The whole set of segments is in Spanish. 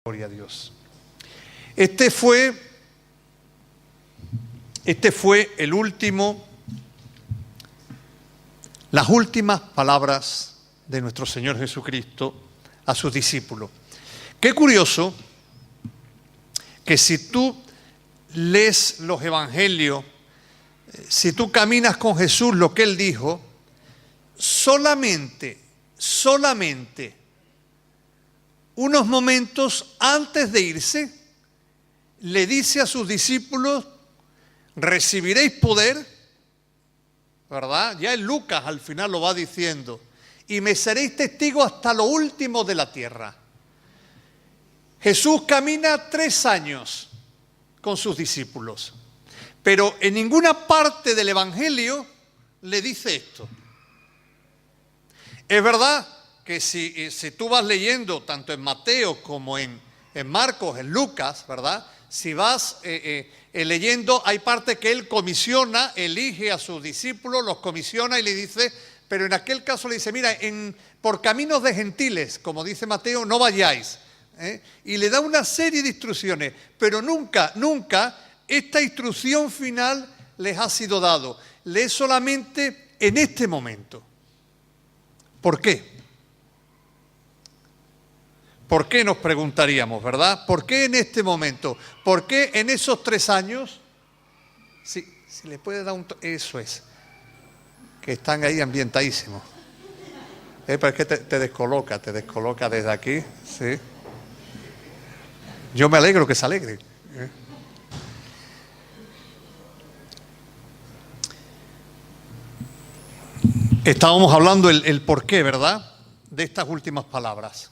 Gloria a Dios. Este fue las últimas palabras de nuestro Señor Jesucristo a sus discípulos. Qué curioso que si tú lees los evangelios, si tú caminas con Jesús, lo que Él dijo, solamente unos momentos antes de irse, le dice a sus discípulos: recibiréis poder, ¿verdad? Ya en Lucas al final lo va diciendo, y me seréis testigos hasta lo último de la tierra. Jesús camina 3 años con sus discípulos, pero en ninguna parte del Evangelio le dice esto. Es verdad que si tú vas leyendo tanto en Mateo como en Marcos, en Lucas, ¿verdad? Si vas leyendo, hay parte que Él comisiona, elige a sus discípulos, los comisiona y le dice, pero en aquel caso le dice, mira, por caminos de gentiles, como dice Mateo, no vayáis. Y le da una serie de instrucciones, pero nunca esta instrucción final les ha sido dado. Le es solamente en este momento. ¿Por qué? ¿Por qué nos preguntaríamos, verdad? ¿Por qué en este momento? ¿Por qué en esos 3 años? Si le puede dar eso es, que están ahí ambientadísimos. Pero es que te descoloca desde aquí, ¿sí? Yo me alegro que se alegre. Estábamos hablando el por qué, ¿verdad? De estas últimas palabras.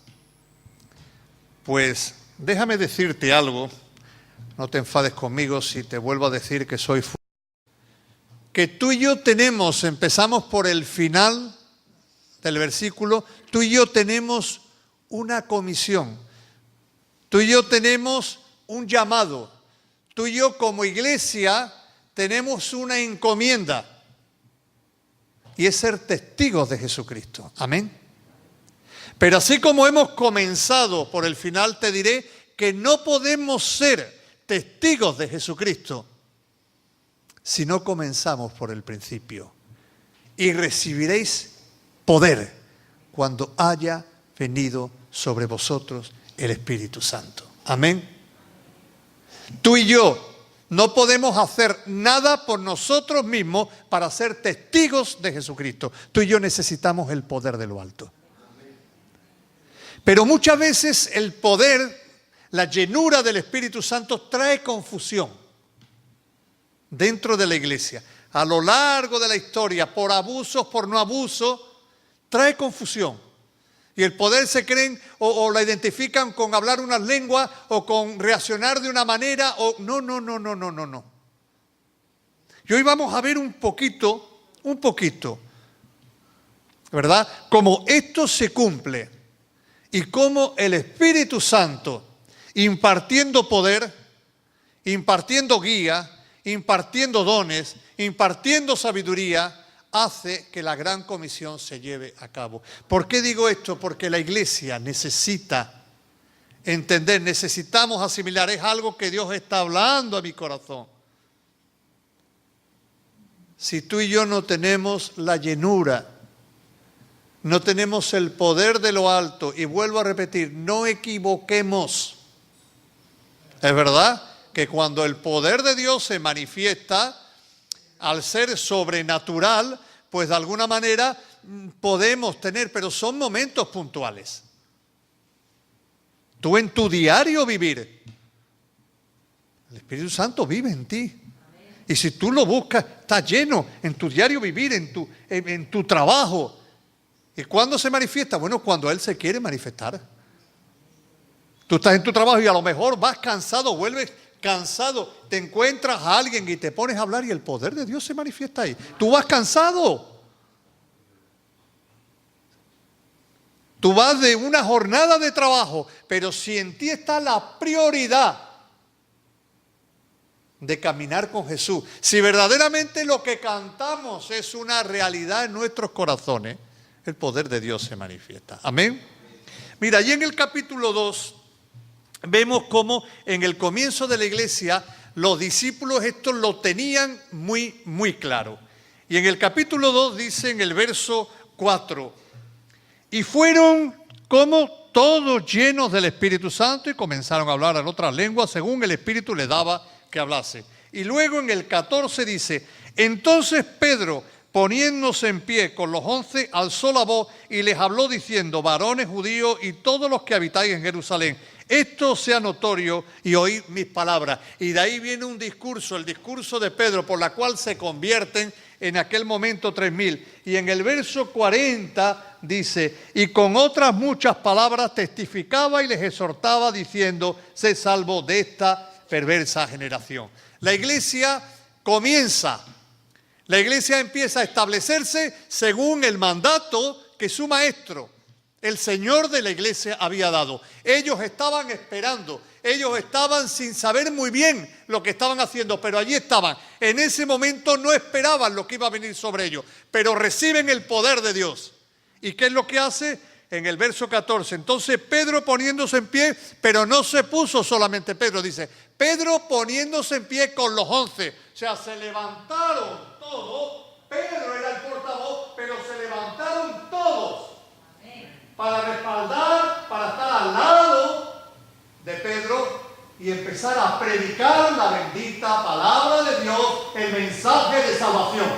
Pues déjame decirte algo, no te enfades conmigo si te vuelvo a decir que soy que tú y yo empezamos por el final del versículo, tú y yo tenemos una comisión, tú y yo tenemos un llamado, tú y yo como iglesia tenemos una encomienda y es ser testigos de Jesucristo. Amén. Pero así como hemos comenzado por el final, te diré que no podemos ser testigos de Jesucristo si no comenzamos por el principio. Y recibiréis poder cuando haya venido sobre vosotros el Espíritu Santo. Amén. Tú y yo no podemos hacer nada por nosotros mismos para ser testigos de Jesucristo. Tú y yo necesitamos el poder de lo alto. Pero muchas veces el poder, la llenura del Espíritu Santo trae confusión dentro de la iglesia. A lo largo de la historia, por abusos, por no abusos, trae confusión. Y el poder se creen o la identifican con hablar unas lenguas o con reaccionar de una manera o no. Y hoy vamos a ver un poquito, ¿verdad? Cómo esto se cumple. Y cómo el Espíritu Santo, impartiendo poder, impartiendo guía, impartiendo dones, impartiendo sabiduría, hace que la gran comisión se lleve a cabo. ¿Por qué digo esto? Porque la iglesia necesita entender, necesitamos asimilar, es algo que Dios está hablando a mi corazón. Si tú y yo no tenemos la llenura, no tenemos el poder de lo alto, y vuelvo a repetir, no equivoquemos. Es verdad que cuando el poder de Dios se manifiesta, al ser sobrenatural, pues de alguna manera podemos tener, pero son momentos puntuales. Tú en tu diario vivir, el Espíritu Santo vive en ti. Y si tú lo buscas, está lleno en tu diario vivir, en tu trabajo. ¿Y cuándo se manifiesta? Bueno, cuando Él se quiere manifestar. Tú estás en tu trabajo y a lo mejor vas cansado, vuelves cansado, te encuentras a alguien y te pones a hablar y el poder de Dios se manifiesta ahí. Tú vas cansado. Tú vas de una jornada de trabajo, pero si en ti está la prioridad de caminar con Jesús, si verdaderamente lo que cantamos es una realidad en nuestros corazones, el poder de Dios se manifiesta. Amén. Mira, allí en el capítulo 2 vemos cómo en el comienzo de la iglesia los discípulos esto lo tenían muy, muy claro. Y en el capítulo 2 dice en el verso 4, y fueron como todos llenos del Espíritu Santo y comenzaron a hablar en otras lenguas según el Espíritu les daba que hablase. Y luego en el 14 dice, entonces Pedro, poniéndose en pie con los 11, alzó la voz y les habló diciendo, varones judíos y todos los que habitáis en Jerusalén, esto sea notorio y oíd mis palabras. Y de ahí viene un discurso, el discurso de Pedro, por la cual se convierten en aquel momento 3.000. Y en el verso 40 dice, y con otras muchas palabras testificaba y les exhortaba diciendo, sed salvo de esta perversa generación. La iglesia comienza, la iglesia empieza a establecerse según el mandato que su maestro, el Señor de la iglesia, había dado. Ellos estaban esperando, ellos estaban sin saber muy bien lo que estaban haciendo, pero allí estaban. En ese momento no esperaban lo que iba a venir sobre ellos, pero reciben el poder de Dios. ¿Y qué es lo que hace? En el verso 14, entonces Pedro poniéndose en pie, pero no se puso solamente Pedro, dice, Pedro poniéndose en pie con los 11, o sea, se levantaron todos, Pedro era el portavoz, pero se levantaron todos para respaldar, para estar al lado de Pedro y empezar a predicar la bendita palabra de Dios, el mensaje de salvación.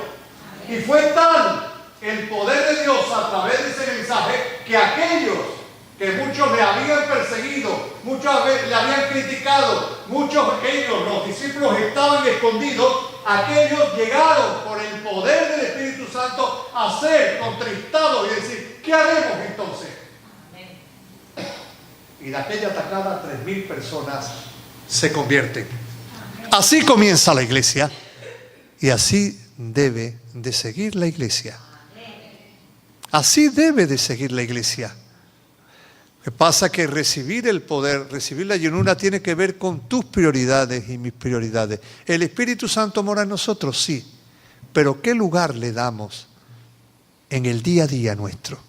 Y fue tal el poder de Dios a través de ese mensaje que aquellos que muchos le habían perseguido, muchos le habían criticado, muchos de ellos, los discípulos, estaban escondidos, aquellos llegaron por el poder del Espíritu Santo a ser contristados y decir, ¿qué haremos entonces? Y de aquella atacada 3.000 personas se convierten. Así comienza la iglesia y así debe de seguir la iglesia. Así debe de seguir la iglesia. Lo que pasa es que recibir el poder, recibir la llenura tiene que ver con tus prioridades y mis prioridades. ¿El Espíritu Santo mora en nosotros? Sí. Pero ¿qué lugar le damos en el día a día nuestro?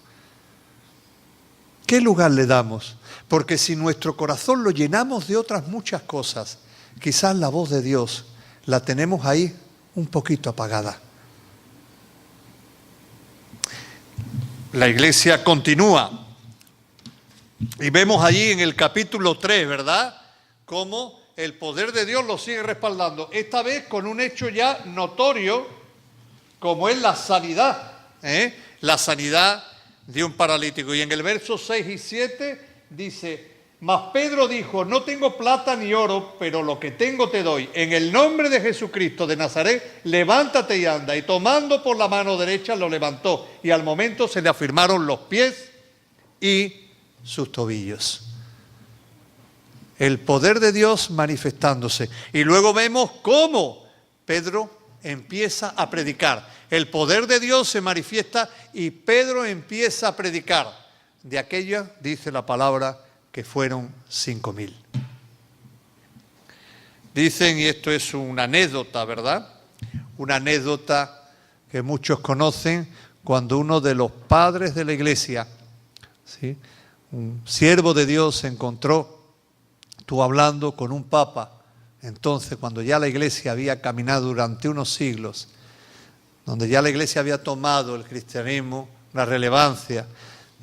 ¿Qué lugar le damos? Porque si nuestro corazón lo llenamos de otras muchas cosas, quizás la voz de Dios la tenemos ahí un poquito apagada. La iglesia continúa. Y vemos allí en el capítulo 3, ¿verdad? Cómo el poder de Dios lo sigue respaldando. Esta vez con un hecho ya notorio, como es la sanidad. La sanidad de un paralítico. Y en el verso 6 y 7 dice, mas Pedro dijo, no tengo plata ni oro, pero lo que tengo te doy. En el nombre de Jesucristo de Nazaret, levántate y anda. Y tomando por la mano derecha lo levantó. Y al momento se le afirmaron los pies y sus tobillos. El poder de Dios manifestándose. Y luego vemos cómo Pedro empieza a predicar. El poder de Dios se manifiesta y Pedro empieza a predicar. De aquella, dice la palabra, que fueron 5.000. Dicen, y esto es una anécdota, ¿verdad? Una anécdota que muchos conocen, cuando uno de los padres de la iglesia, ¿sí?, un siervo de Dios, se encontró, estuvo hablando con un papa, entonces cuando ya la iglesia había caminado durante unos siglos, donde ya la iglesia había tomado el cristianismo una relevancia,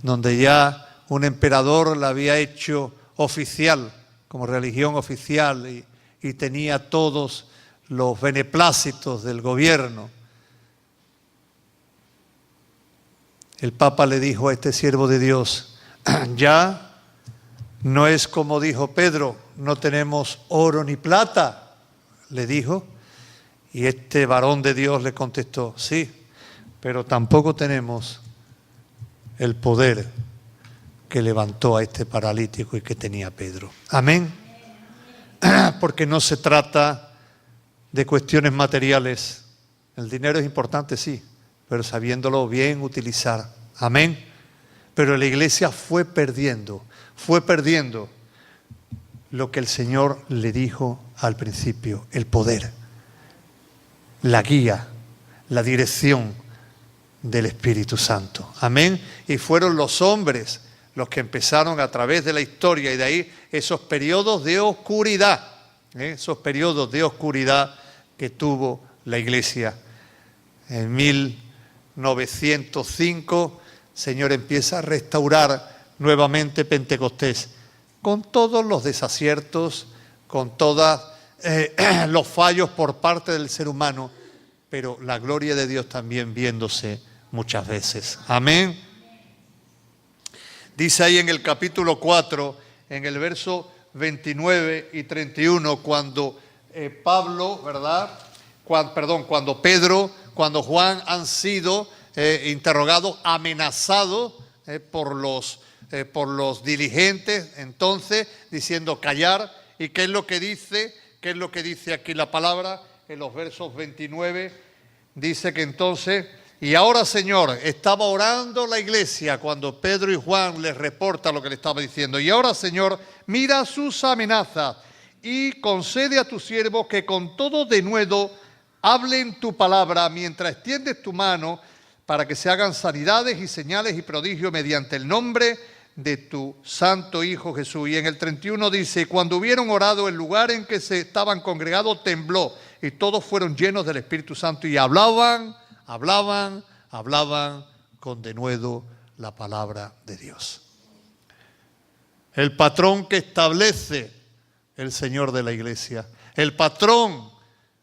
donde ya un emperador la había hecho oficial, como religión oficial, y tenía todos los beneplácitos del gobierno. El Papa le dijo a este siervo de Dios, ya no es como dijo Pedro, no tenemos oro ni plata, le dijo, y este varón de Dios le contestó, sí, pero tampoco tenemos el poder que levantó a este paralítico y que tenía Pedro. Amén. Porque no se trata de cuestiones materiales. El dinero es importante, sí, pero sabiéndolo bien utilizar. Amén. Pero la iglesia fue perdiendo lo que el Señor le dijo al principio, el poder, la guía, la dirección del Espíritu Santo. Amén. Y fueron los hombres los que empezaron a través de la historia y de ahí esos periodos de oscuridad, esos periodos de oscuridad que tuvo la Iglesia. En 1905, el Señor empieza a restaurar nuevamente Pentecostés, con todos los desaciertos, con todos los fallos por parte del ser humano, pero la gloria de Dios también viéndose muchas veces. Amén. Dice ahí en el capítulo 4, en el verso 29 y 31, cuando Pablo, ¿verdad? Cuando Pedro, cuando Juan han sido interrogados, amenazados por los dirigentes, entonces diciendo callar. ¿Y qué es lo que dice? ¿Qué es lo que dice aquí la palabra? En los versos 29 dice que entonces, y ahora Señor, estaba orando la iglesia cuando Pedro y Juan les reporta lo que le estaba diciendo. Y ahora Señor, mira sus amenazas y concede a tus siervos que con todo denuedo hablen tu palabra mientras extiendes tu mano para que se hagan sanidades y señales y prodigios mediante el nombre de tu santo Hijo Jesús. Y en el 31 dice, cuando hubieron orado, el lugar en que se estaban congregados tembló y todos fueron llenos del Espíritu Santo y hablaban con denuedo la palabra de Dios. El patrón que establece el Señor de la Iglesia, el patrón,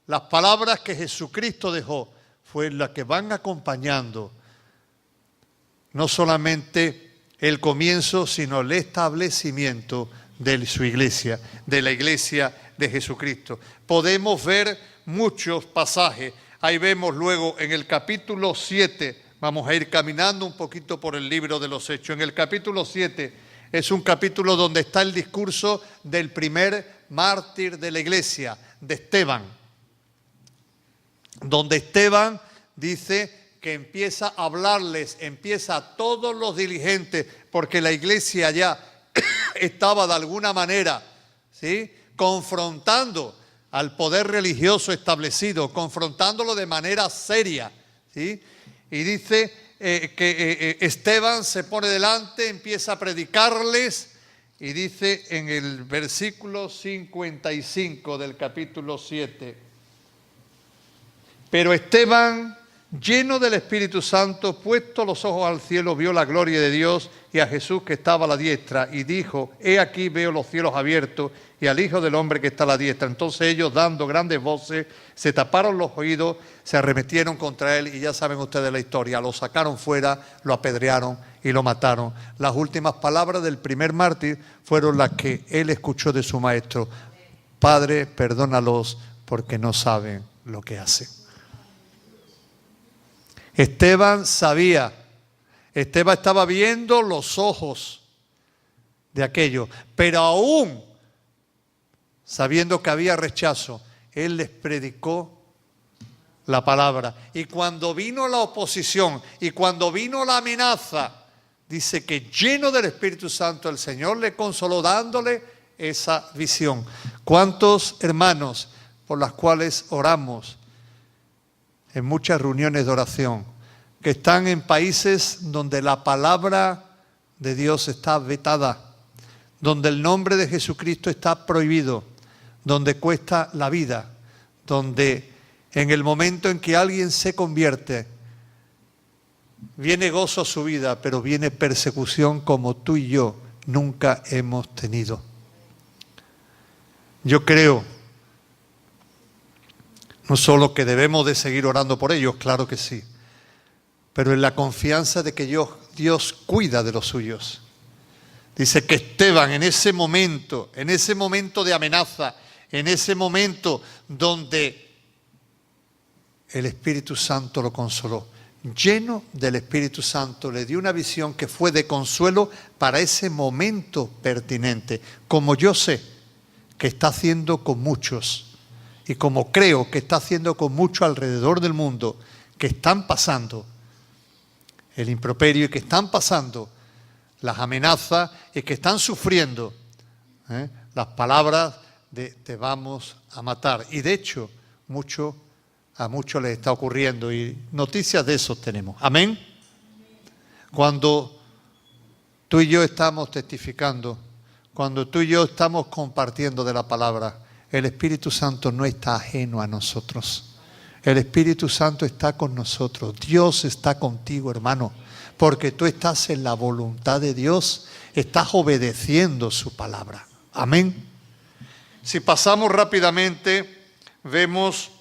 las palabras que Jesucristo dejó, fue las que van acompañando no solamente el comienzo, sino el establecimiento de su iglesia, de la iglesia de Jesucristo. Podemos ver muchos pasajes. Ahí vemos luego en el capítulo 7, vamos a ir caminando un poquito por el libro de los Hechos. En el capítulo 7 es un capítulo donde está el discurso del primer mártir de la iglesia, de Esteban. Donde Esteban dice que empieza a hablarles, empieza a todos los dirigentes, porque la iglesia ya estaba de alguna manera, ¿sí?, confrontando al poder religioso establecido, confrontándolo de manera seria, ¿sí? Y dice que Esteban se pone delante, empieza a predicarles, y dice en el versículo 55 del capítulo 7, pero Esteban, lleno del Espíritu Santo, puesto los ojos al cielo, vio la gloria de Dios y a Jesús que estaba a la diestra, y dijo, he aquí veo los cielos abiertos y al Hijo del Hombre que está a la diestra. Entonces ellos, dando grandes voces, se taparon los oídos, se arremetieron contra él, y ya saben ustedes la historia, lo sacaron fuera, lo apedrearon y lo mataron. Las últimas palabras del primer mártir fueron las que él escuchó de su maestro: Padre, perdónalos porque no saben lo que hacen. Esteban sabía, Esteban estaba viendo los ojos de aquello, pero aún sabiendo que había rechazo, él les predicó la palabra. Y cuando vino la oposición y cuando vino la amenaza, dice que lleno del Espíritu Santo el Señor le consoló dándole esa visión. ¿Cuántos hermanos por las cuales oramos en muchas reuniones de oración, que están en países donde la palabra de Dios está vetada, donde el nombre de Jesucristo está prohibido, donde cuesta la vida, donde en el momento en que alguien se convierte, viene gozo a su vida, pero viene persecución como tú y yo nunca hemos tenido? Yo creo no solo que debemos de seguir orando por ellos, claro que sí, pero en la confianza de que Dios cuida de los suyos. Dice que Esteban en ese momento de amenaza, en ese momento donde el Espíritu Santo lo consoló, lleno del Espíritu Santo, le dio una visión que fue de consuelo para ese momento pertinente, como yo sé que está haciendo con muchos. Y como creo que está haciendo con muchos alrededor del mundo, que están pasando el improperio y que están pasando las amenazas y que están sufriendo las palabras de te vamos a matar. Y de hecho, a muchos les está ocurriendo y noticias de eso tenemos. Amén. Cuando tú y yo estamos testificando, cuando tú y yo estamos compartiendo de la palabra, el Espíritu Santo no está ajeno a nosotros. El Espíritu Santo está con nosotros. Dios está contigo, hermano, porque tú estás en la voluntad de Dios, estás obedeciendo su palabra. Amén. Si pasamos rápidamente, vemos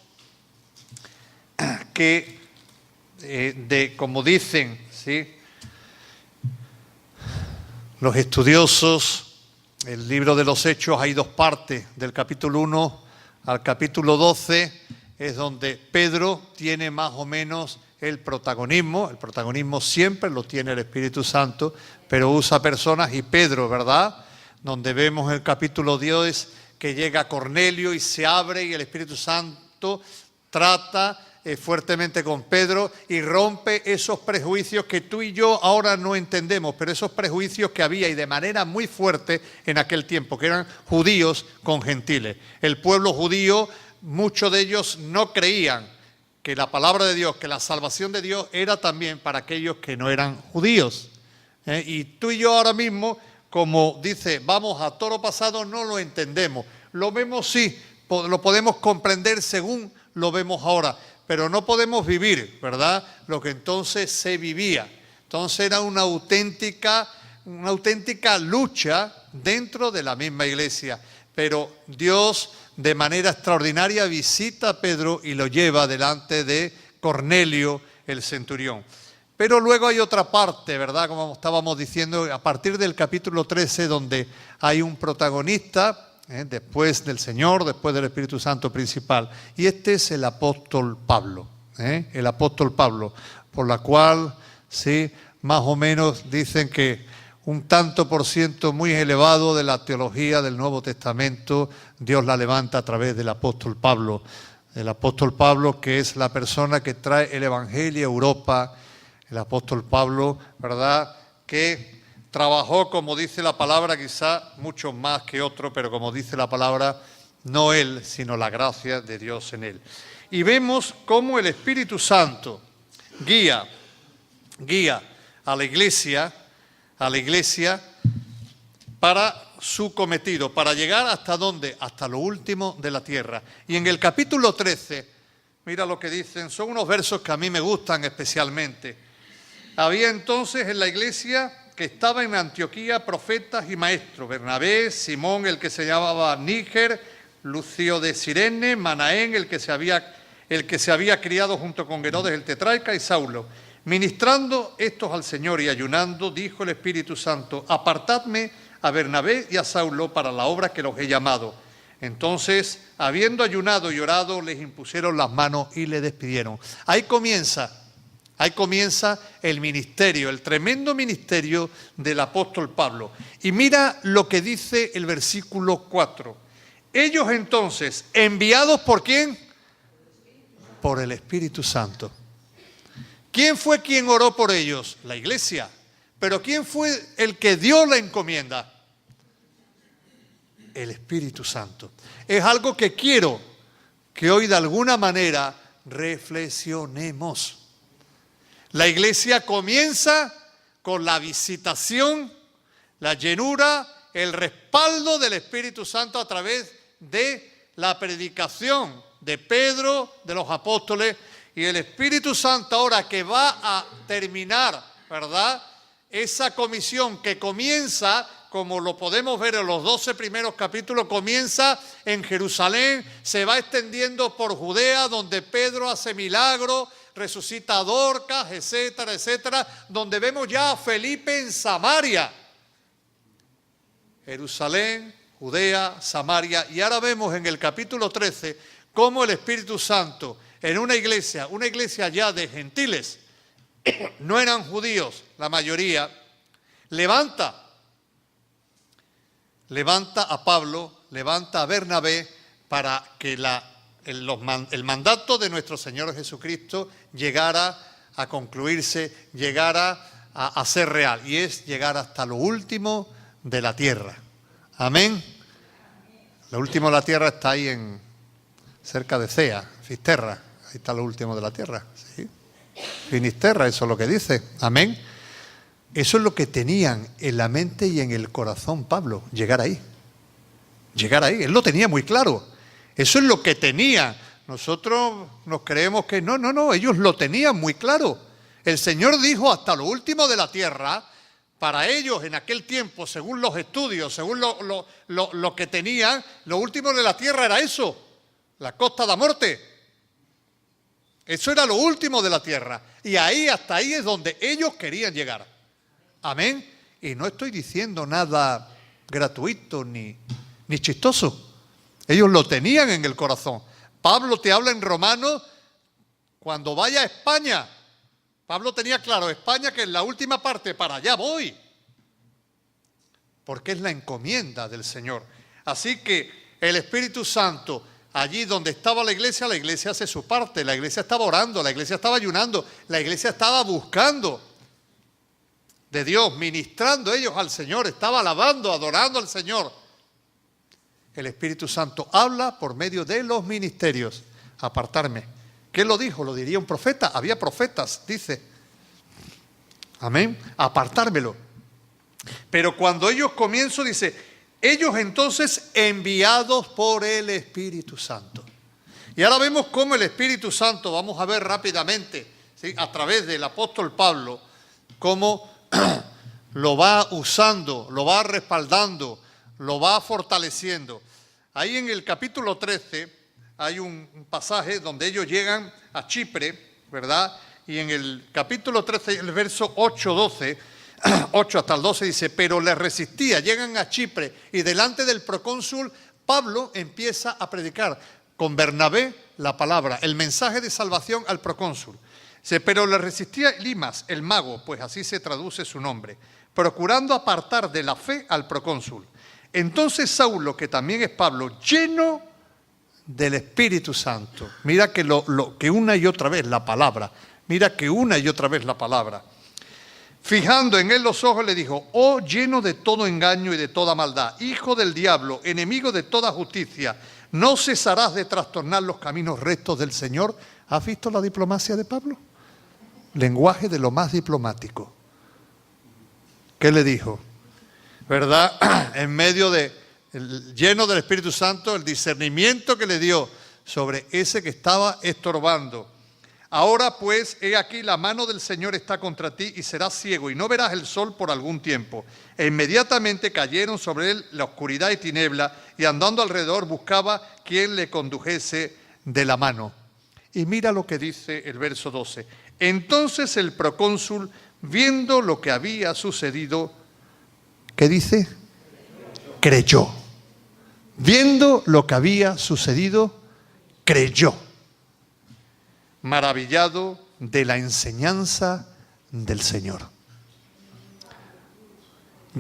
que, como dicen, ¿sí?, los estudiosos, el libro de los Hechos hay dos partes, del capítulo 1 al capítulo 12, es donde Pedro tiene más o menos el protagonismo siempre lo tiene el Espíritu Santo, pero usa personas, y Pedro, ¿verdad?, donde vemos en el capítulo 10 que llega Cornelio y se abre y el Espíritu Santo trata fuertemente con Pedro y rompe esos prejuicios que tú y yo ahora no entendemos, pero esos prejuicios que había y de manera muy fuerte en aquel tiempo, que eran judíos con gentiles. El pueblo judío, muchos de ellos no creían que la palabra de Dios, que la salvación de Dios era también para aquellos que no eran judíos. Y tú y yo ahora mismo, como dice, vamos a toro pasado, no lo entendemos. Lo vemos, sí, lo podemos comprender según lo vemos ahora, pero no podemos vivir, ¿verdad?, lo que entonces se vivía. Entonces era una auténtica lucha dentro de la misma iglesia. Pero Dios de manera extraordinaria visita a Pedro y lo lleva delante de Cornelio, el centurión. Pero luego hay otra parte, ¿verdad?, como estábamos diciendo, a partir del capítulo 13, donde hay un protagonista, después del Señor, después del Espíritu Santo principal. Y este es el apóstol Pablo, el apóstol Pablo, por la cual, sí, más o menos dicen que un tanto por ciento muy elevado de la teología del Nuevo Testamento, Dios la levanta a través del apóstol Pablo. El apóstol Pablo, que es la persona que trae el Evangelio a Europa, el apóstol Pablo, ¿verdad?, que trabajó, como dice la palabra, quizá mucho más que otro, pero como dice la palabra, no él, sino la gracia de Dios en él. Y vemos cómo el Espíritu Santo guía a la iglesia para su cometido, para llegar hasta ¿dónde? Hasta lo último de la tierra. Y en el capítulo 13, mira lo que dicen, son unos versos que a mí me gustan especialmente. Había entonces en la iglesia que estaba en Antioquía profetas y maestros: Bernabé, Simón, el que se llamaba Níger, Lucio de Cirene, Manaén, el que se había criado junto con Herodes el tetrarca, y Saulo. Ministrando estos al Señor y ayunando, dijo el Espíritu Santo: apartadme a Bernabé y a Saulo para la obra que los he llamado. Entonces, habiendo ayunado y orado, les impusieron las manos y le despidieron. Ahí comienza el ministerio, el tremendo ministerio del apóstol Pablo. Y mira lo que dice el versículo 4. Ellos entonces, ¿enviados por quién? Por el Espíritu Santo. ¿Quién fue quien oró por ellos? La iglesia. Pero ¿quién fue el que dio la encomienda? El Espíritu Santo. Es algo que quiero que hoy de alguna manera reflexionemos. La iglesia comienza con la visitación, la llenura, el respaldo del Espíritu Santo a través de la predicación de Pedro, de los apóstoles, y el Espíritu Santo ahora que va a terminar, ¿verdad?, esa comisión que comienza, como lo podemos ver en los 12 primeros capítulos, comienza en Jerusalén, se va extendiendo por Judea, donde Pedro hace milagros, resucita a Dorcas, etcétera, etcétera, donde vemos ya a Felipe en Samaria. Jerusalén, Judea, Samaria, y ahora vemos en el capítulo 13 cómo el Espíritu Santo en una iglesia ya de gentiles, no eran judíos la mayoría, levanta a Pablo, levanta a Bernabé para que el mandato de nuestro Señor Jesucristo llegara a concluirse, llegara a ser real, y es llegar hasta lo último de la tierra. Amén. Lo último de la tierra está ahí cerca de Cea, Fisterra, ahí está lo último de la tierra, ¿sí? Finisterra, eso es lo que dice. Amén. Eso es lo que tenían en la mente y en el corazón Pablo, llegar ahí. Llegar ahí, él lo tenía muy claro. Eso es lo que tenía. Nosotros nos creemos que no, ellos lo tenían muy claro. El Señor dijo hasta lo último de la tierra, para ellos en aquel tiempo, según los estudios, según lo que tenían, lo último de la tierra era eso, la Costa da Morte. Eso era lo último de la tierra. Y ahí, hasta ahí es donde ellos querían llegar. Amén. Y no estoy diciendo nada gratuito ni chistoso. Ellos lo tenían en el corazón. Pablo te habla en Romanos cuando vaya a España. Pablo tenía claro, España, que es la última parte, para allá voy. Porque es la encomienda del Señor. Así que el Espíritu Santo, allí donde estaba la iglesia hace su parte. La iglesia estaba orando, la iglesia estaba ayunando, la iglesia estaba buscando de Dios, ministrando ellos al Señor, estaba alabando, adorando al Señor. El Espíritu Santo habla por medio de los ministerios. Apartarme. ¿Qué lo dijo? Lo diría un profeta. Había profetas, dice. Amén. Apartármelo. Pero cuando ellos comienzan, dice, ellos entonces enviados por el Espíritu Santo. Y ahora vemos cómo el Espíritu Santo, vamos a ver rápidamente, ¿sí?, a través del apóstol Pablo, cómo lo va usando, lo va respaldando, lo va fortaleciendo. Ahí en el capítulo 13 hay un pasaje donde ellos llegan a Chipre, ¿verdad? Y en el capítulo 13, el verso 8 hasta el 12 dice, pero les resistía, llegan a Chipre y delante del procónsul Pablo empieza a predicar con Bernabé la palabra, el mensaje de salvación al procónsul. Dice, pero le resistía Limas, el mago, pues así se traduce su nombre, procurando apartar de la fe al procónsul. Entonces Saulo, que también es Pablo, lleno del Espíritu Santo, mira que que una y otra vez la palabra, fijando en él los ojos, le dijo, oh lleno de todo engaño y de toda maldad, hijo del diablo, enemigo de toda justicia, ¿no cesarás de trastornar los caminos rectos del Señor? ¿Has visto la diplomacia de Pablo? Lenguaje de lo más diplomático. ¿Qué le dijo? ¿Verdad? En medio lleno del Espíritu Santo, el discernimiento que le dio sobre ese que estaba estorbando. Ahora pues, he aquí, la mano del Señor está contra ti y serás ciego y no verás el sol por algún tiempo. E inmediatamente cayeron sobre él la oscuridad y tiniebla y andando alrededor buscaba quien le condujese de la mano. Y mira lo que dice el verso 12. Entonces el procónsul, viendo lo que había sucedido, ¿qué dice? Creyó. Viendo lo que había sucedido, creyó. Maravillado de la enseñanza del Señor.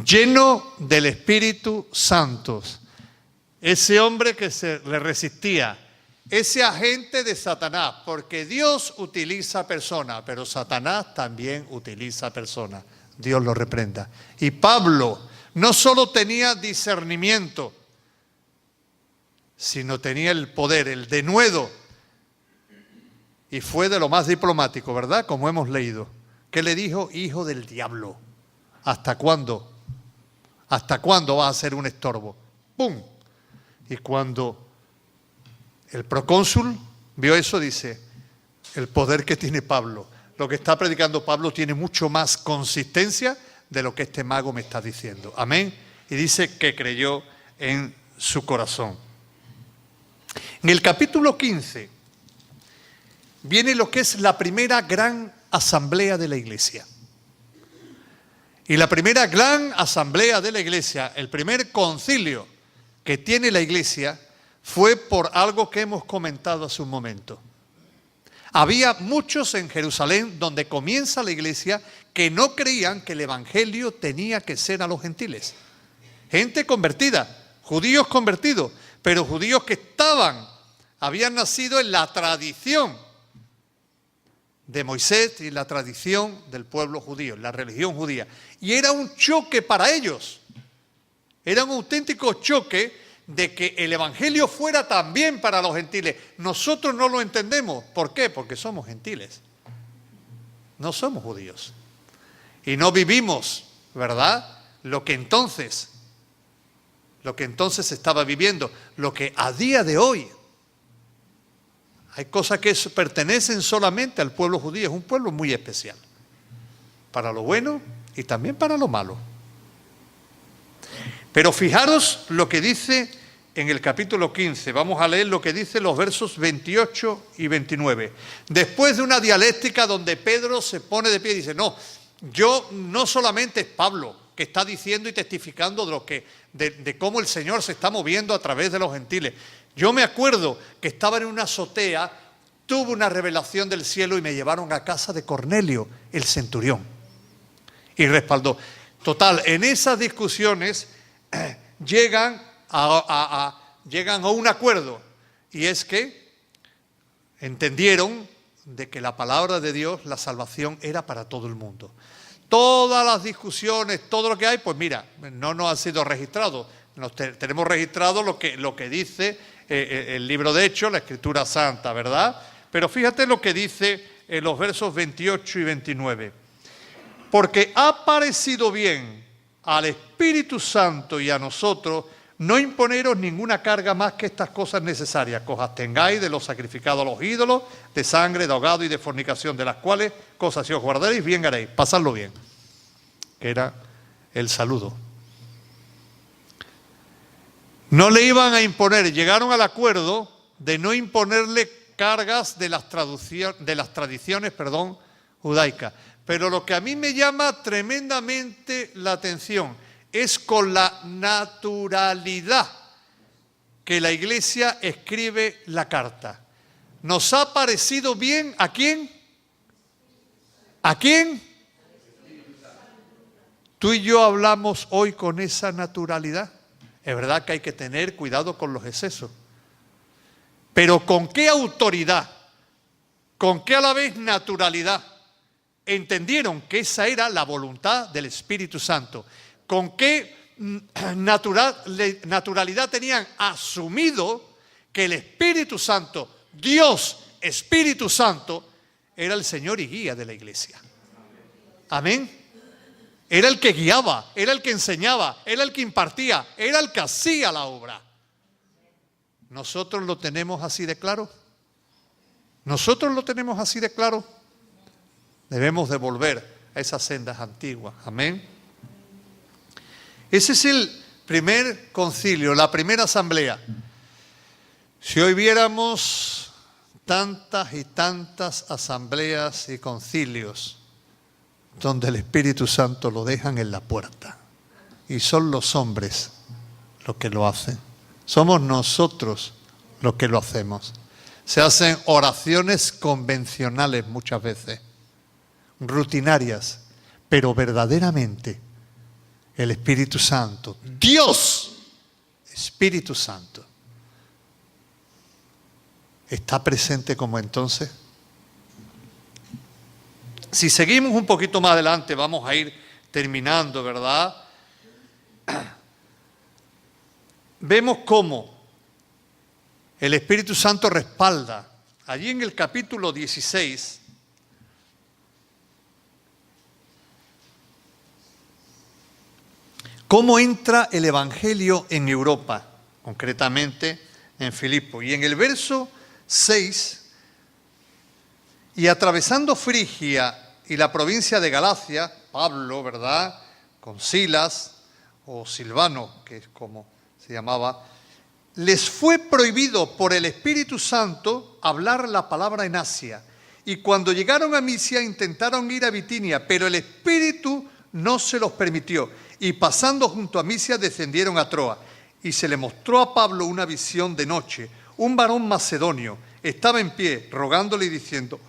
Lleno del Espíritu Santo. Ese hombre que se le resistía, ese agente de Satanás, porque Dios utiliza personas, pero Satanás también utiliza personas. Dios lo reprenda. Y Pablo no solo tenía discernimiento, sino tenía el poder, el denuedo. Y fue de lo más diplomático, ¿verdad? Como hemos leído. ¿Qué le dijo? Hijo del diablo. ¿Hasta cuándo? ¿Hasta cuándo vas a ser un estorbo? ¡Pum! Y cuando el procónsul vio eso, dice, el poder que tiene Pablo, lo que está predicando Pablo tiene mucho más consistencia de lo que este mago me está diciendo. Amén. Y dice que creyó en su corazón. En el capítulo 15 viene lo que es la primera gran asamblea de la iglesia. Y la primera gran asamblea de la iglesia, el primer concilio que tiene la iglesia, fue por algo que hemos comentado hace un momento. Había muchos en Jerusalén, donde comienza la iglesia, que no creían que el evangelio tenía que ser a los gentiles. Gente convertida, judíos convertidos, pero judíos que habían nacido en la tradición de Moisés y la tradición del pueblo judío, la religión judía. Y era un choque para ellos. Era un auténtico choque de que el evangelio fuera también para los gentiles. Nosotros no lo entendemos. ¿Por qué? Porque somos gentiles. No somos judíos. Y no vivimos, ¿verdad?, lo que entonces se estaba viviendo, lo que a día de hoy. Hay cosas que pertenecen solamente al pueblo judío, es un pueblo muy especial, para lo bueno y también para lo malo. Pero fijaros lo que dice en el capítulo 15, vamos a leer lo que dice los versos 28 y 29. Después de una dialéctica donde Pedro se pone de pie y dice, no, yo no solamente es Pablo que está diciendo y testificando de cómo el Señor se está moviendo a través de los gentiles. Yo me acuerdo que estaba en una azotea, tuve una revelación del cielo y me llevaron a casa de Cornelio, el centurión, y respaldó. Total, en esas discusiones llegan a un acuerdo, y es que entendieron de que la palabra de Dios, la salvación, era para todo el mundo. Todas las discusiones, todo lo que hay, pues mira, no nos ha sido registrado. Tenemos registrado lo que dice el libro de Hechos, la Escritura Santa, ¿verdad? Pero fíjate lo que dice en los versos 28 y 29. Porque ha parecido bien al Espíritu Santo y a nosotros no imponeros ninguna carga más que estas cosas necesarias, que os abstengáis de lo sacrificado a los ídolos, de sangre, de ahogado y de fornicación, de las cuales cosas si os guardaréis, bien haréis, pasadlo bien. Que era el saludo. No le iban a imponer, llegaron al acuerdo de no imponerle cargas de las tradiciones judaicas. Pero lo que a mí me llama tremendamente la atención es con la naturalidad que la Iglesia escribe la carta. ¿Nos ha parecido bien a quién? ¿A quién? Tú y yo hablamos hoy con esa naturalidad. Es verdad que hay que tener cuidado con los excesos. Pero ¿con qué autoridad? ¿Con qué a la vez naturalidad? Entendieron que esa era la voluntad del Espíritu Santo. ¿Con qué naturalidad tenían asumido que el Espíritu Santo, Dios Espíritu Santo, era el Señor y guía de la iglesia? Amén. Era el que guiaba, era el que enseñaba, era el que impartía, era el que hacía la obra. ¿Nosotros lo tenemos así de claro? ¿Nosotros lo tenemos así de claro? Debemos de volver a esas sendas antiguas. Amén. Ese es el primer concilio, la primera asamblea. Si hoy viéramos tantas y tantas asambleas y concilios donde el Espíritu Santo lo dejan en la puerta y son los hombres los que lo hacen, somos nosotros los que lo hacemos. Se hacen oraciones convencionales muchas veces, rutinarias, pero verdaderamente el Espíritu Santo, Dios, Espíritu Santo, ¿está presente como entonces? Si seguimos un poquito más adelante, vamos a ir terminando, ¿verdad? Vemos cómo el Espíritu Santo respalda. Allí en el capítulo 16, cómo entra el Evangelio en Europa, concretamente en Filipo. Y en el verso 6, y atravesando Frigia y la provincia de Galacia, Pablo, ¿verdad?, con Silas o Silvano, que es como se llamaba, les fue prohibido por el Espíritu Santo hablar la palabra en Asia. Y cuando llegaron a Misia intentaron ir a Bitinia, pero el Espíritu no se los permitió. Y pasando junto a Misia descendieron a Troa. Y se le mostró a Pablo una visión de noche. Un varón macedonio estaba en pie, rogándole y diciendo: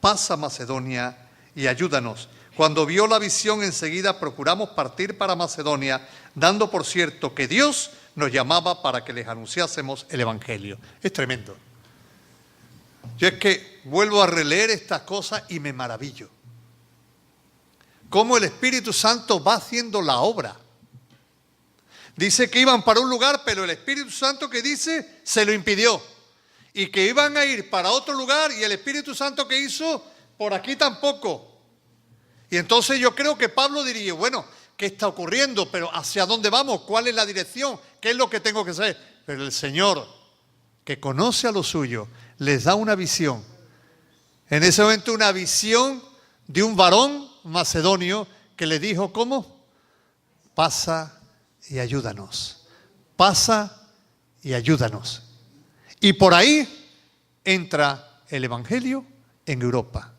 pasa a Macedonia y ayúdanos. Cuando vio la visión, enseguida procuramos partir para Macedonia, dando por cierto que Dios nos llamaba para que les anunciásemos el Evangelio. Es tremendo. Yo es que vuelvo a releer estas cosas y me maravillo. Cómo el Espíritu Santo va haciendo la obra. Dice que iban para un lugar, pero el Espíritu Santo, que dice, se lo impidió. Y que iban a ir para otro lugar y el Espíritu Santo, que hizo, por aquí tampoco. Y entonces yo creo que Pablo diría, bueno, ¿qué está ocurriendo? Pero ¿hacia dónde vamos? ¿Cuál es la dirección? ¿Qué es lo que tengo que hacer? Pero el Señor, que conoce a los suyos, les da una visión. En ese momento una visión de un varón macedonio que le dijo, ¿cómo? Pasa y ayúdanos. Pasa y ayúdanos. Y por ahí entra el Evangelio en Europa,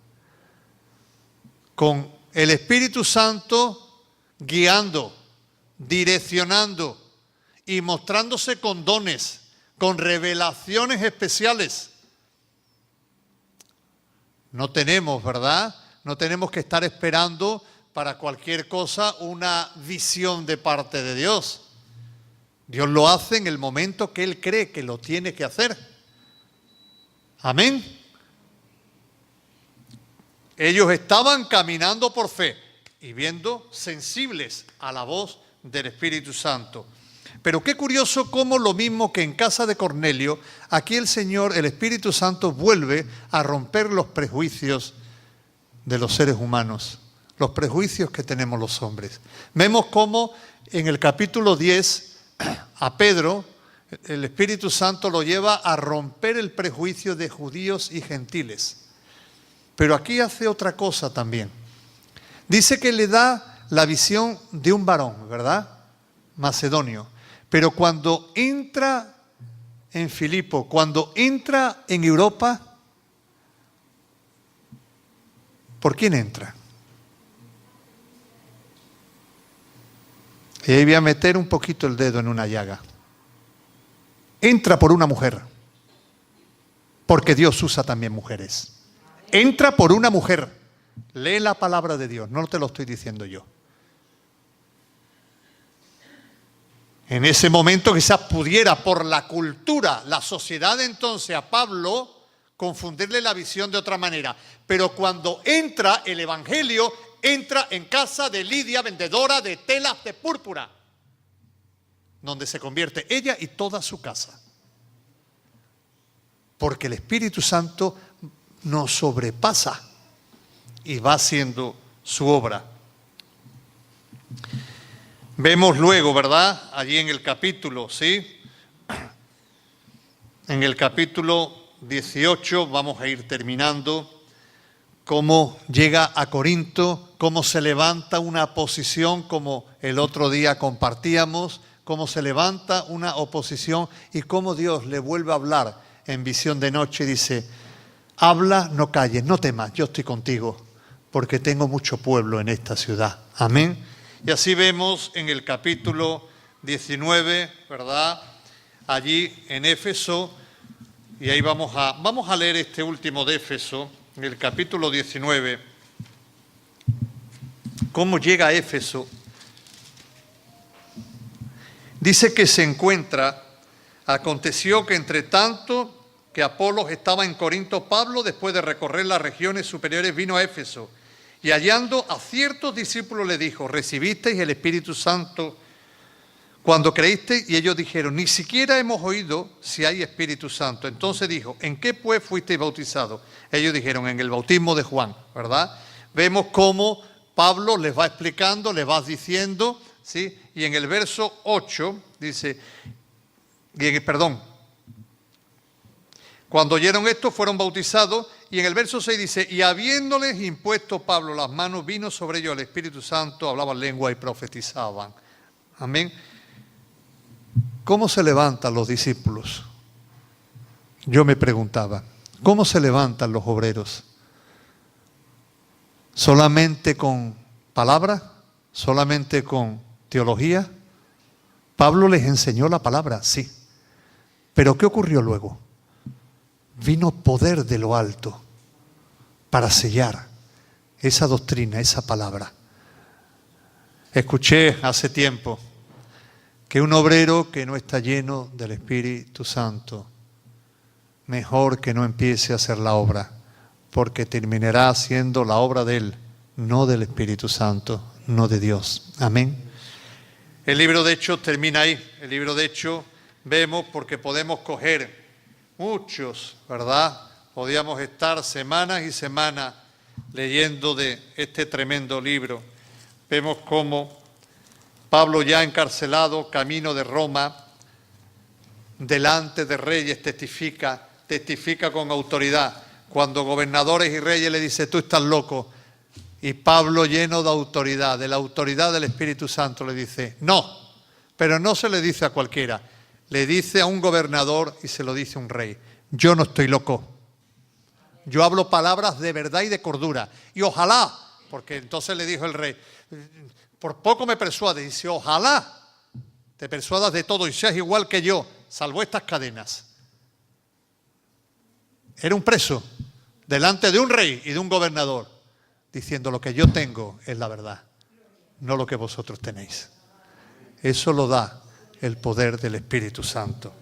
con el Espíritu Santo guiando, direccionando y mostrándose con dones, con revelaciones especiales. No tenemos, ¿verdad? No tenemos que estar esperando para cualquier cosa una visión de parte de Dios. Dios lo hace en el momento que Él cree que lo tiene que hacer. Amén. Ellos estaban caminando por fe y viendo sensibles a la voz del Espíritu Santo. Pero qué curioso cómo lo mismo que en casa de Cornelio, aquí el Señor, el Espíritu Santo, vuelve a romper los prejuicios de los seres humanos, los prejuicios que tenemos los hombres. Vemos cómo en el capítulo 10 a Pedro, el Espíritu Santo lo lleva a romper el prejuicio de judíos y gentiles. Pero aquí hace otra cosa también. Dice que le da la visión de un varón, ¿verdad? Macedonio. Pero cuando entra en Filipo, cuando entra en Europa, ¿por quién entra? Y ahí voy a meter un poquito el dedo en una llaga. Entra por una mujer, porque Dios usa también mujeres. Entra por una mujer. Lee la palabra de Dios, no te lo estoy diciendo yo. En ese momento quizás pudiera, por la cultura, la sociedad de entonces, a Pablo confundirle la visión de otra manera. Pero cuando entra el Evangelio, entra en casa de Lidia, vendedora de telas de púrpura, donde se convierte ella y toda su casa. Porque el Espíritu Santo nos sobrepasa y va haciendo su obra. Vemos luego, ¿verdad? Allí en el capítulo, ¿sí? En el capítulo 18, vamos a ir terminando, cómo llega a Corinto, cómo se levanta una oposición, como el otro día compartíamos, cómo se levanta una oposición y cómo Dios le vuelve a hablar en visión de noche y dice, habla, no calles, no temas, yo estoy contigo, porque tengo mucho pueblo en esta ciudad. Amén. Y así vemos en el capítulo 19, ¿verdad? Allí en Éfeso, y ahí vamos a leer este último de Éfeso, en el capítulo 19, cómo llega a Éfeso. Dice que se encuentra, aconteció que entre tanto que Apolos estaba en Corinto, Pablo, después de recorrer las regiones superiores, vino a Éfeso. Y hallando a ciertos discípulos le dijo, ¿recibisteis el Espíritu Santo cuando creísteis? Y ellos dijeron, ni siquiera hemos oído si hay Espíritu Santo. Entonces dijo, ¿en qué pues fuisteis bautizados? Ellos dijeron, en el bautismo de Juan, ¿verdad? Vemos cómo Pablo les va explicando, les va diciendo, ¿sí? Y en el verso 8 dice, cuando oyeron esto fueron bautizados. Y en el verso 6 dice, y habiéndoles impuesto Pablo las manos, vino sobre ellos el Espíritu Santo, hablaban lengua y profetizaban. Amén. ¿Cómo se levantan los discípulos? Yo me preguntaba, ¿cómo se levantan los obreros? ¿Solamente con palabra? ¿Solamente con teología? Pablo les enseñó la palabra, sí. Pero ¿qué ocurrió luego? Vino poder de lo alto para sellar esa doctrina, esa palabra. Escuché hace tiempo que un obrero que no está lleno del Espíritu Santo, mejor que no empiece a hacer la obra, porque terminará haciendo la obra de él, no del Espíritu Santo, no de Dios. Amén. El libro de Hechos termina ahí. El libro de Hechos vemos porque podemos coger muchos, ¿verdad? Podíamos estar semanas y semanas leyendo de este tremendo libro, vemos cómo Pablo, ya encarcelado, camino de Roma, delante de reyes testifica con autoridad. Cuando gobernadores y reyes le dicen, tú estás loco, y Pablo, lleno de autoridad, de la autoridad del Espíritu Santo, le dice, no, pero no se le dice a cualquiera, le dice a un gobernador y se lo dice a un rey, yo no estoy loco, yo hablo palabras de verdad y de cordura, y ojalá, porque entonces le dijo el rey, por poco me persuade, dice, ojalá te persuadas de todo y seas igual que yo, salvo estas cadenas. Era un preso delante de un rey y de un gobernador, diciendo lo que yo tengo es la verdad, no lo que vosotros tenéis. Eso lo da el poder del Espíritu Santo.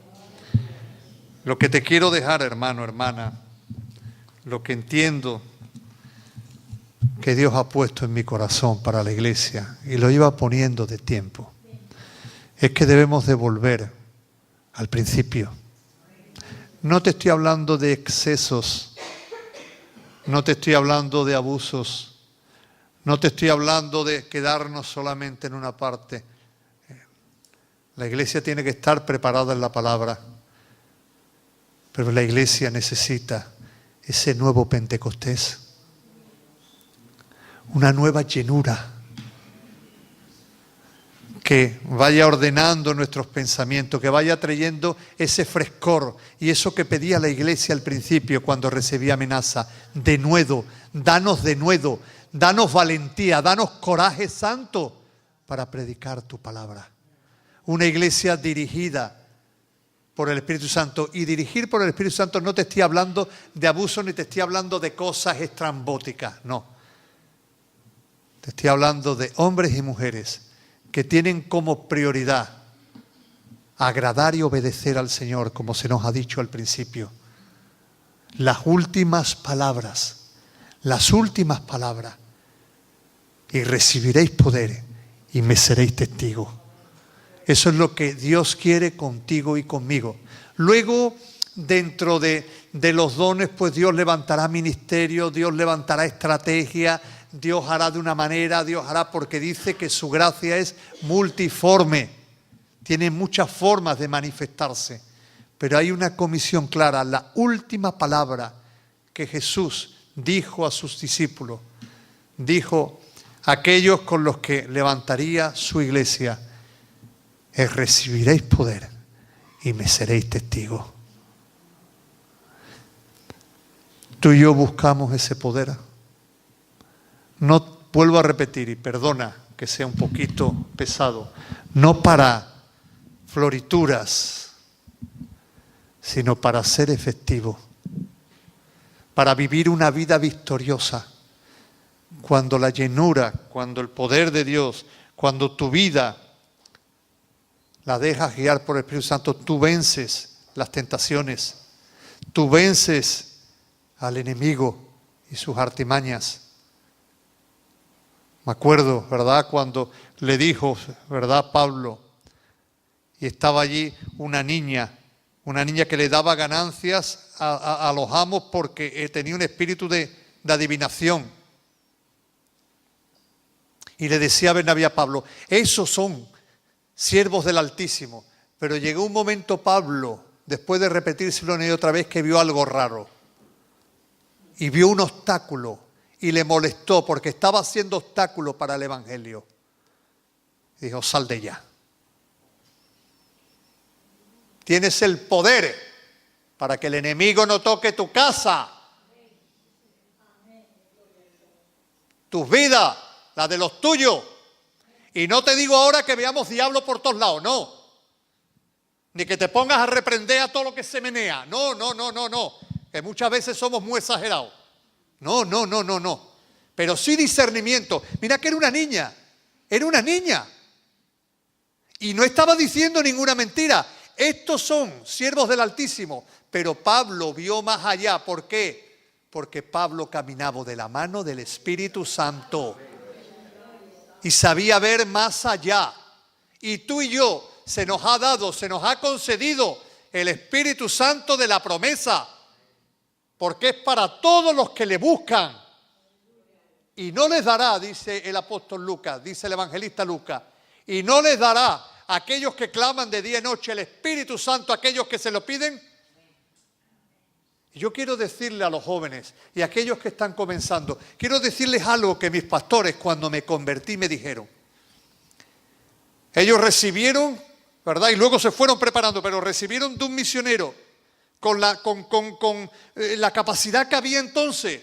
Lo que te quiero dejar, hermano, hermana, lo que entiendo que Dios ha puesto en mi corazón para la iglesia, y lo iba poniendo de tiempo, es que debemos de volver al principio. No te estoy hablando de excesos, no te estoy hablando de abusos, no te estoy hablando de quedarnos solamente en una parte. La iglesia tiene que estar preparada en la palabra, pero la iglesia necesita ese nuevo Pentecostés, una nueva llenura que vaya ordenando nuestros pensamientos, que vaya trayendo ese frescor y eso que pedía la iglesia al principio cuando recibía amenaza. Denuedo, danos valentía, danos coraje santo para predicar tu palabra. Una iglesia dirigida por el Espíritu Santo. Y dirigir por el Espíritu Santo no te estoy hablando de abuso ni te estoy hablando de cosas estrambóticas, no. Te estoy hablando de hombres y mujeres que tienen como prioridad agradar y obedecer al Señor, como se nos ha dicho al principio. Las últimas palabras, y recibiréis poder y me seréis testigos. Eso es lo que Dios quiere contigo y conmigo. Luego, dentro de los dones, pues Dios levantará ministerio, Dios levantará estrategia, Dios hará de una manera, Dios hará porque dice que su gracia es multiforme. Tiene muchas formas de manifestarse. Pero hay una comisión clara. La última palabra que Jesús dijo a sus discípulos, dijo a aquellos con los que levantaría su iglesia, es recibiréis poder y me seréis testigos. Tú y yo buscamos ese poder. No, vuelvo a repetir, y perdona que sea un poquito pesado, no para florituras, sino para ser efectivo, para vivir una vida victoriosa. Cuando la llenura, cuando el poder de Dios, cuando tu vida la dejas guiar por el Espíritu Santo, tú vences las tentaciones, tú vences al enemigo y sus artimañas. Me acuerdo, ¿verdad?, cuando le dijo, ¿verdad?, Pablo, y estaba allí una niña que le daba ganancias a los amos porque tenía un espíritu de adivinación. Y le decía a Bernabé a Pablo, esos son siervos del Altísimo. Pero llegó un momento Pablo, después de repetírselo una y otra vez, que vio algo raro. Y vio un obstáculo y le molestó porque estaba haciendo obstáculo para el Evangelio. Y dijo, sal de ella. Tienes el poder para que el enemigo no toque tu casa, tus vidas, la de los tuyos. Y no te digo ahora que veamos diablos por todos lados, no. Ni que te pongas a reprender a todo lo que se menea. No. Que muchas veces somos muy exagerados. No. Pero sí discernimiento. Mira que era una niña. Y no estaba diciendo ninguna mentira. Estos son siervos del Altísimo. Pero Pablo vio más allá. ¿Por qué? Porque Pablo caminaba de la mano del Espíritu Santo. Y sabía ver más allá. Y tú y yo se nos ha concedido el Espíritu Santo de la promesa. Porque es para todos los que le buscan. y no les dará, dice el apóstol Lucas, dice el evangelista Lucas, y no les dará a aquellos que claman de día y noche el Espíritu Santo, a aquellos que se lo piden. Yo quiero decirle a los jóvenes y a aquellos que están comenzando, quiero decirles algo que mis pastores cuando me convertí me dijeron. Ellos recibieron, ¿verdad? Y luego se fueron preparando, pero recibieron de un misionero con la capacidad que había entonces.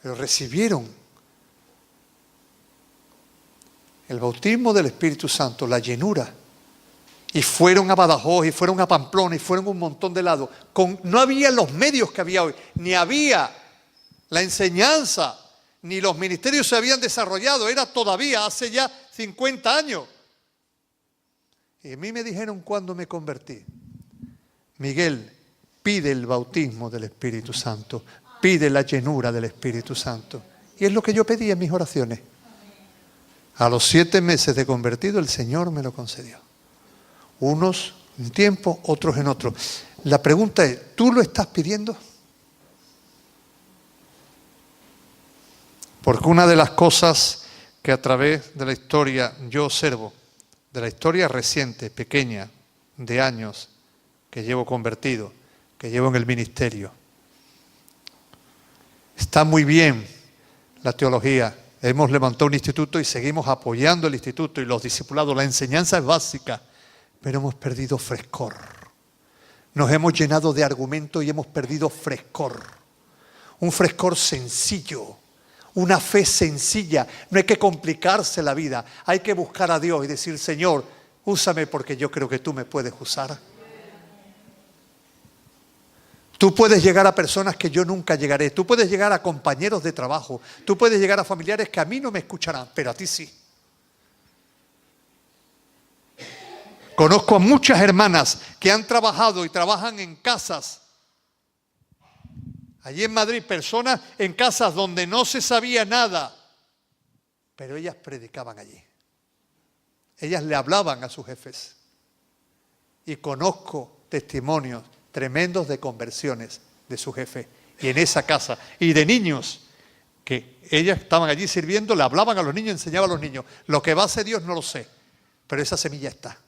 Pero recibieron el bautismo del Espíritu Santo, la llenura. Y fueron a Badajoz, y fueron a Pamplona, y fueron a un montón de lados. No había los medios que había hoy, ni había la enseñanza, ni los ministerios se habían desarrollado. Era todavía hace ya 50 años. Y a mí me dijeron cuando me convertí, Miguel, pide el bautismo del Espíritu Santo, pide la llenura del Espíritu Santo. Y es lo que yo pedí en mis oraciones. A los 7 meses de convertido, el Señor me lo concedió. Unos en tiempo, otros en otro. La pregunta es, ¿tú lo estás pidiendo? Porque una de las cosas que a través de la historia yo observo, de la historia reciente, pequeña, de años, que llevo convertido, que llevo en el ministerio, está muy bien la teología. Hemos levantado un instituto y seguimos apoyando el instituto y los discipulados. La enseñanza es básica. Pero hemos perdido frescor. Nos hemos llenado de argumentos y hemos perdido frescor. Un frescor sencillo, una fe sencilla. No hay que complicarse la vida. Hay que buscar a Dios y decir, Señor, úsame porque yo creo que tú me puedes usar. Tú puedes llegar a personas que yo nunca llegaré. Tú puedes llegar a compañeros de trabajo. Tú puedes llegar a familiares que a mí no me escucharán, pero a ti sí. Conozco a muchas hermanas que han trabajado y trabajan en casas. Allí en Madrid, personas en casas donde no se sabía nada, pero ellas predicaban allí. Ellas le hablaban a sus jefes. Y conozco testimonios tremendos de conversiones de su jefe. Y en esa casa. Y de niños que ellas estaban allí sirviendo, le hablaban a los niños, enseñaban a los niños. Lo que va a hacer Dios no lo sé, pero esa semilla está.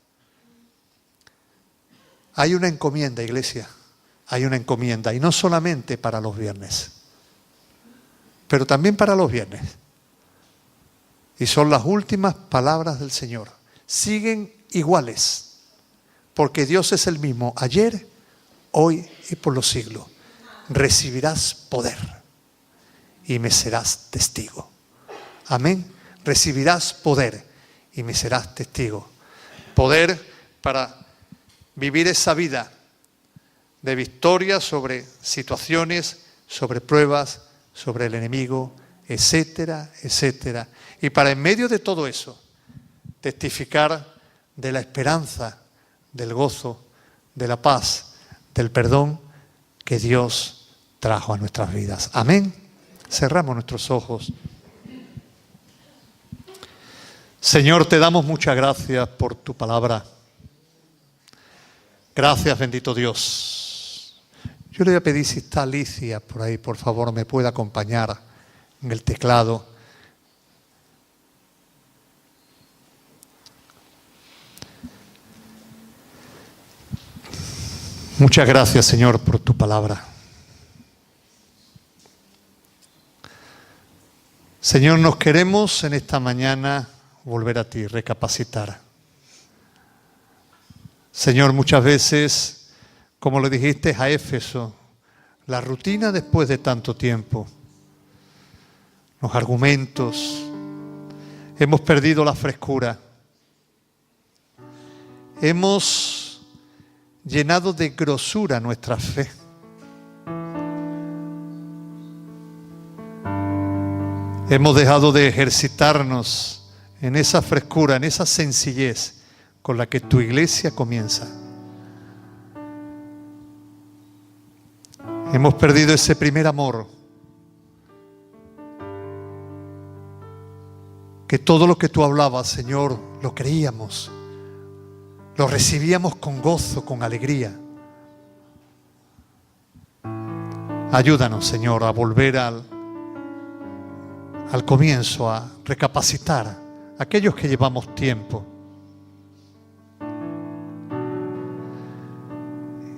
Hay una encomienda, iglesia, hay una encomienda, y no solamente para los viernes, pero también para los viernes. Y son las últimas palabras del Señor. Siguen iguales, porque Dios es el mismo ayer, hoy y por los siglos. Recibirás poder y me serás testigo. Amén. Recibirás poder y me serás testigo. Poder para vivir esa vida de victoria sobre situaciones, sobre pruebas, sobre el enemigo, etcétera, etcétera. Y para en medio de todo eso, testificar de la esperanza, del gozo, de la paz, del perdón que Dios trajo a nuestras vidas. Amén. Cerramos nuestros ojos. Señor, te damos muchas gracias por tu palabra. Gracias, bendito Dios. Yo le voy a pedir si está Alicia por ahí, por favor, me puede acompañar en el teclado. Muchas gracias, Señor, por tu palabra. Señor, nos queremos en esta mañana volver a ti, recapacitar. Señor, muchas veces, como le dijiste a Éfeso, la rutina después de tanto tiempo, los argumentos, hemos perdido la frescura, hemos llenado de grosura nuestra fe. Hemos dejado de ejercitarnos en esa frescura, en esa sencillez con la que tu iglesia comienza. Hemos perdido ese primer amor. Que todo lo que tú hablabas, Señor, lo creíamos. Lo recibíamos con gozo, con alegría. Ayúdanos, Señor, a volver al comienzo, a recapacitar aquellos que llevamos tiempo.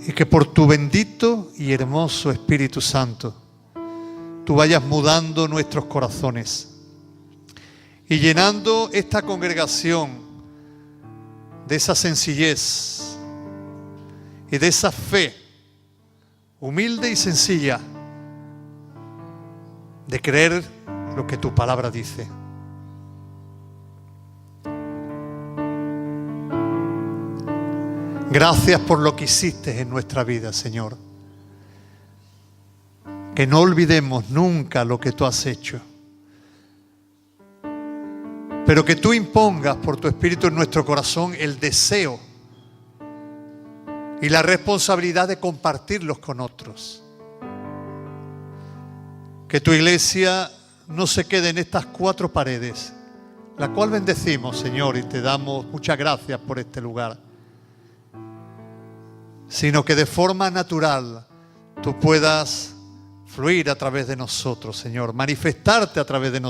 Y que por tu bendito y hermoso Espíritu Santo, tú vayas mudando nuestros corazones y llenando esta congregación de esa sencillez y de esa fe humilde y sencilla de creer lo que tu palabra dice. Gracias por lo que hiciste en nuestra vida, Señor. Que no olvidemos nunca lo que tú has hecho, pero que tú impongas por tu Espíritu en nuestro corazón el deseo y la responsabilidad de compartirlos con otros. Que tu iglesia no se quede en estas 4 paredes, la cual bendecimos, Señor, y te damos muchas gracias por este lugar, sino que de forma natural tú puedas fluir a través de nosotros, Señor, manifestarte a través de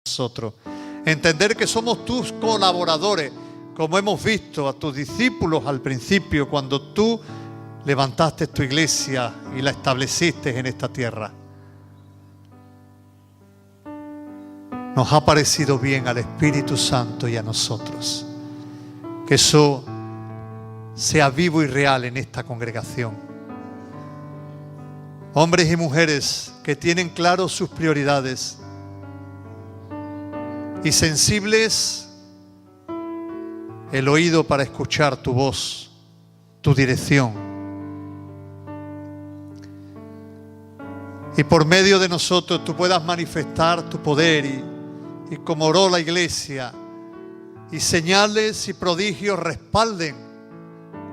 nosotros, entender que somos tus colaboradores, como hemos visto a tus discípulos al principio, cuando tú levantaste tu iglesia y la estableciste en esta tierra. Nos ha parecido bien al Espíritu Santo y a nosotros que eso sea vivo y real en esta congregación. Hombres y mujeres que tienen claros sus prioridades y sensibles el oído para escuchar tu voz, tu dirección. Y por medio de nosotros tú puedas manifestar tu poder y como oró la iglesia, y señales y prodigios respalden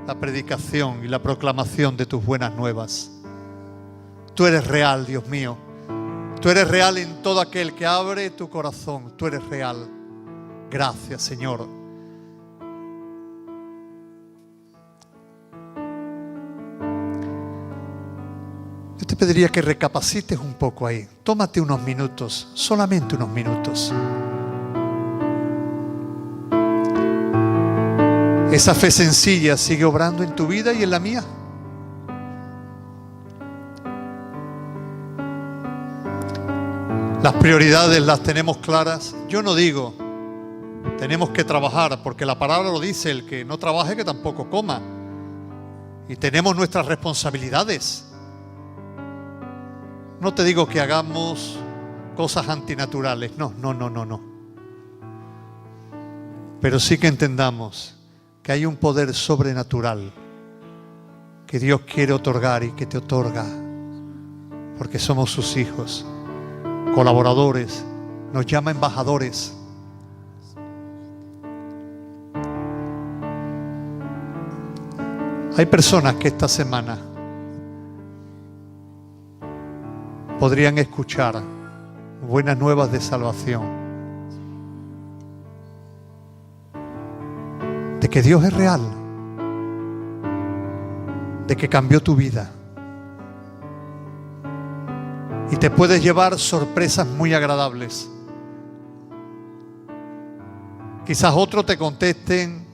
la predicación y la proclamación de tus buenas nuevas. Tú eres real, Dios mío. Tú eres real en todo aquel que abre tu corazón. Tú eres real. Gracias, Señor. Yo te pediría que recapacites un poco ahí. Tómate unos minutos, solamente unos minutos. Esa fe sencilla sigue obrando en tu vida y en la mía. Las prioridades las tenemos claras. Yo no digo tenemos que trabajar, porque la palabra lo dice: el que no trabaje que tampoco coma. Y tenemos nuestras responsabilidades. No te digo que hagamos cosas antinaturales, no. Pero sí que entendamos que hay un poder sobrenatural que Dios quiere otorgar y que te otorga, porque somos sus hijos, colaboradores, nos llama embajadores. Hay personas que esta semana podrían escuchar buenas nuevas de salvación, de que Dios es real, de que cambió tu vida y te puedes llevar sorpresas muy agradables. Quizás otros te contesten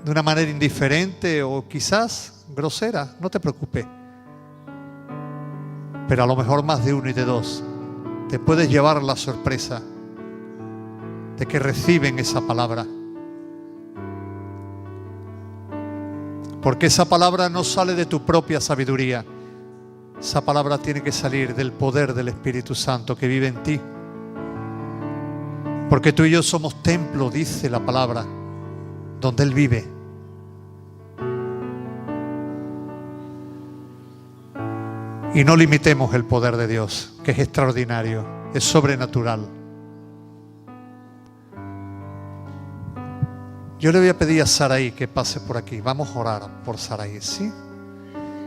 de una manera indiferente o quizás grosera, no te preocupes, pero a lo mejor más de uno y de dos te puedes llevar la sorpresa de que reciben esa palabra. Porque esa palabra no sale de tu propia sabiduría. Esa palabra tiene que salir del poder del Espíritu Santo que vive en ti. Porque tú y yo somos templo, dice la palabra, donde Él vive. Y no limitemos el poder de Dios, que es extraordinario, es sobrenatural. Yo le voy a pedir a Saraí que pase por aquí. Vamos a orar por Saraí, ¿sí?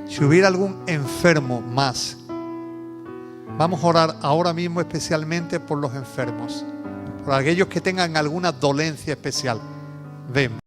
Si hubiera algún enfermo más, vamos a orar ahora mismo especialmente por los enfermos, por aquellos que tengan alguna dolencia especial. Ven.